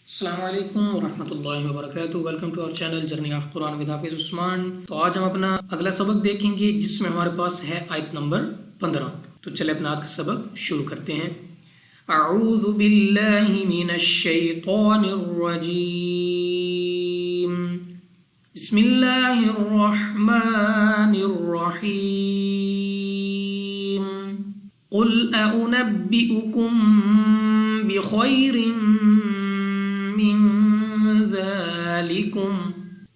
السلام علیکم ورحمۃ اللہ وبرکاتہ۔ Welcome to our channel journey of Quran with Hafiz Usman. تو آج ہم اپنا اگلا سبق دیکھیں گے جس میں ہمارے پاس ہے آیت نمبر 15۔ تو چلے اپنا آج کا سبق شروع کرتے ہیں۔ اعوذ باللہ من الشیطان الرجیم، بسم اللہ الرحمن الرحیم۔ قل أنبئكم بخير من ذلكم۔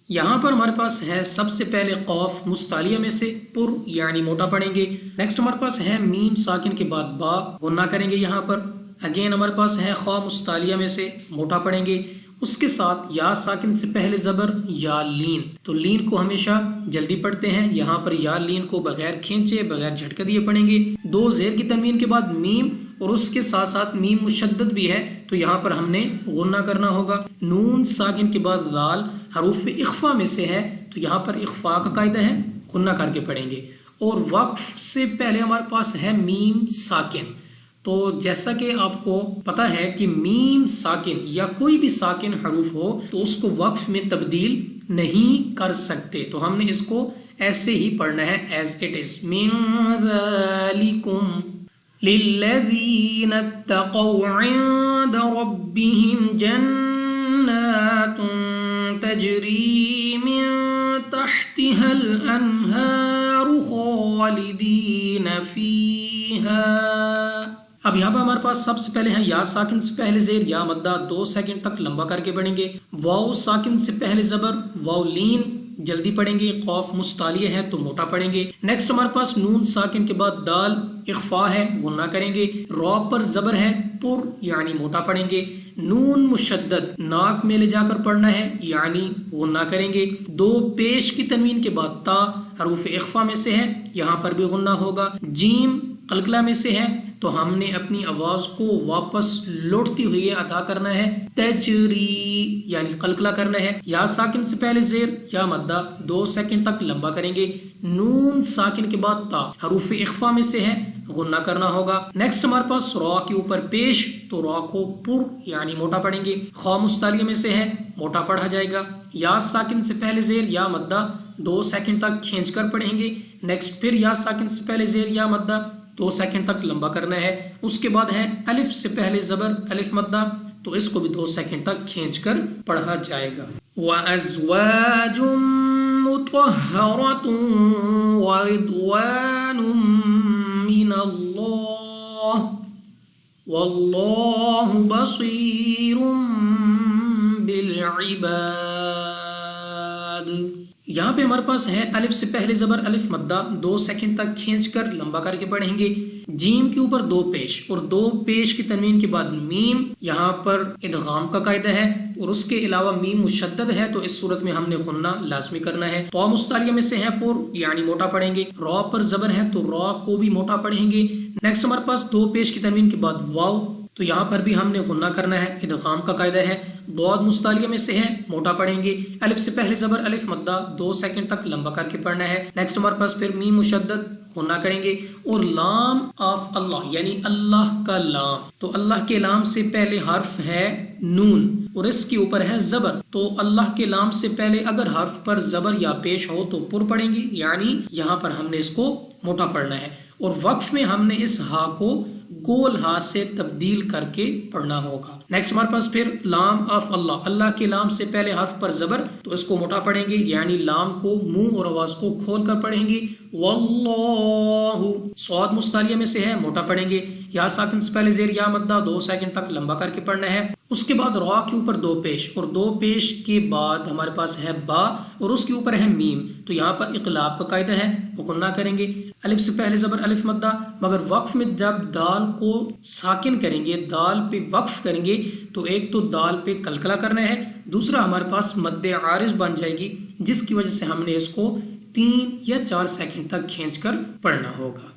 یہاں پر ہمارے پاس ہے سب سے پہلے قوف مستعلیہ میں سے پر یعنی موٹا پڑھیں گے۔ نیکسٹ ہمارے پاس ہے میم ساکن کے بعد با غنہ کریں گے۔ یہاں پر اگین ہمارے پاس ہے خواہ مستعلیہ میں سے موٹا پڑھیں گے۔ اس کے ساتھ یا ساکن سے پہلے زبر یا لین، تو لین کو ہمیشہ جلدی پڑھتے ہیں۔ یہاں پر یا لین کو بغیر کھینچے بغیر جھٹکا دیے پڑھیں گے۔ دو زیر کی تنوین کے بعد میم اور اس کے ساتھ ساتھ میم مشدد بھی ہے، تو یہاں پر ہم نے غنہ کرنا ہوگا۔ نون ساکن کے بعد دال حروف اخفا میں سے ہے، تو یہاں پر اخفا کا قاعدہ ہے، غنہ کر کے پڑھیں گے۔ اور وقف سے پہلے ہمارے پاس ہے میم ساکن۔ تو جیسا کہ آپ کو پتا ہے کہ میم ساکن یا کوئی بھی ساکن حروف ہو تو اس کو وقف میں تبدیل نہیں کر سکتے، تو ہم نے اس کو ایسے ہی پڑھنا ہے ایز اٹ از۔ من ذالکم للذین اتقوا عند ربهم جنات تجری من تحتها الانہار خالدین فیہا۔ اب یہاں پر ہمارے پاس سب سے پہلے ہے یا ساکن سے پہلے زیر یا مدہ 2 سیکنڈ تک لمبا کر کے پڑھیں گے۔ واو ساکن سے پہلے زبر واو لین جلدی پڑھیں گے۔ قوف مستعلیہ ہے تو موٹا پڑھیں گے۔ نیکسٹ ہمارے پاس نون ساکن کے بعد دال اخفا ہے، غنہ کریں گے۔ را پر زبر ہے پر یعنی موٹا پڑھیں گے۔ نون مشدد ناک میں لے جا کر پڑھنا ہے یعنی غنہ کریں گے۔ دو پیش کی تنوین کے بعد تا حروف اخفا میں سے ہے، یہاں پر بھی غنہ ہوگا۔ جیم قلقلہ میں سے ہے تو ہم نے اپنی آواز کو واپس لوٹتی ہوئی ادا کرنا ہے، تجری یعنی قلقلہ کرنا ہے۔ یا ساکن سے پہلے زیر یا مدہ 2 سیکنڈ تک لمبا کریں گے۔ نون ساکن کے بعد تا حروف اخفا میں سے ہے، غنہ کرنا ہوگا۔ نیکسٹ ہمارے پاس را کے اوپر پیش، تو را کو پر یعنی موٹا پڑھیں گے۔ خواہ مستعلیہ میں سے ہے، موٹا پڑھا جائے گا۔ یا ساکن سے پہلے زیر یا مدہ 2 سیکنڈ تک کھینچ کر پڑھیں گے۔ نیکسٹ پھر یا ساکن سے پہلے زیر یا مدہ 2 سیکنڈ تک لمبا کرنا ہے۔ اس کے بعد ہے الف سے پہلے زبر الف مدہ، تو اس کو بھی 2 سیکنڈ تک کھینچ کر پڑھا جائے گا۔ وَأَزْوَاجٌ مُطَهَّرَةٌ وَرِضْوَانٌ مِّنَ اللَّهِ وَاللَّهُ بَصِيرٌ بِالْعِبَادِ۔ یہاں پہ ہمارے پاس ہے الف سے پہلے زبر الف مدہ 2 سیکنڈ تک کھینچ کر لمبا کر کے پڑھیں گے۔ جیم کے اوپر 2 پیش اور 2 پیش کی تنوین کے بعد میم، یہاں پر ادغام کا قاعدہ ہے اور اس کے علاوہ میم مشدد ہے، تو اس صورت میں ہم نے غنہ لازمی کرنا ہے۔ تو مستعلیہ میں سے ہے پر یعنی موٹا پڑھیں گے۔ را پر زبر ہے تو را کو بھی موٹا پڑھیں گے۔ نیکسٹ ہمارے پاس 2 پیش کی تنوین کے بعد واو، تو یہاں پر بھی ہم نے غنہ کرنا ہے، ادغام کا قاعدہ ہے۔ ضاد مستعلیہ میں سے ہے، موٹا پڑھیں گے۔ الف سے پہلے زبر الف مدہ 2 سیکنڈ تک لمبا کر کے پڑھنا ہے۔ نیکسٹ ہمارے پاس پھر میم مشدد غنہ کریں گے۔ اور لام آف اللہ یعنی اللہ کا لام، تو اللہ کے لام سے پہلے حرف ہے نون اور اس کے اوپر ہے زبر، تو اللہ کے لام سے پہلے اگر حرف پر زبر یا پیش ہو تو پر پڑھیں گے، یعنی یہاں پر ہم نے اس کو موٹا پڑھنا ہے۔ اور وقف میں ہم نے اس ہا کو گول ہا سے تبدیل کر کے پڑھنا ہوگا۔ نیکسٹ ہمارے پاس پھر لام آف اللہ، اللہ کے لام سے پہلے حرف پر زبر، تو اس کو موٹا پڑھیں گے یعنی لام کو منہ اور آواز کو کھول کر پڑھیں گے۔ واللہ صاد مستعلیہ میں سے ہے، موٹا پڑھیں گے۔ یا ساکن سے پہلے زیر یا مدہ 2 سیکنڈ تک لمبا کر کے پڑھنا ہے۔ اس کے بعد را کے اوپر 2 پیش اور 2 پیش کے بعد ہمارے پاس ہے با اور اس کے اوپر ہے میم، تو یہاں پر اقلاب کا قاعدہ ہے، غنہ کریں گے۔ الف سے پہلے زبر الف مدہ، مگر وقف میں جب دال کو ساکن کریں گے، دال پہ وقف کریں گے، تو ایک تو دال پہ قلقلہ کرنا ہے، دوسرا ہمارے پاس مد عارض بن جائے گی، جس کی وجہ سے ہم نے اس کو 3 یا 4 سیکنڈ تک کھینچ کر پڑھنا ہوگا۔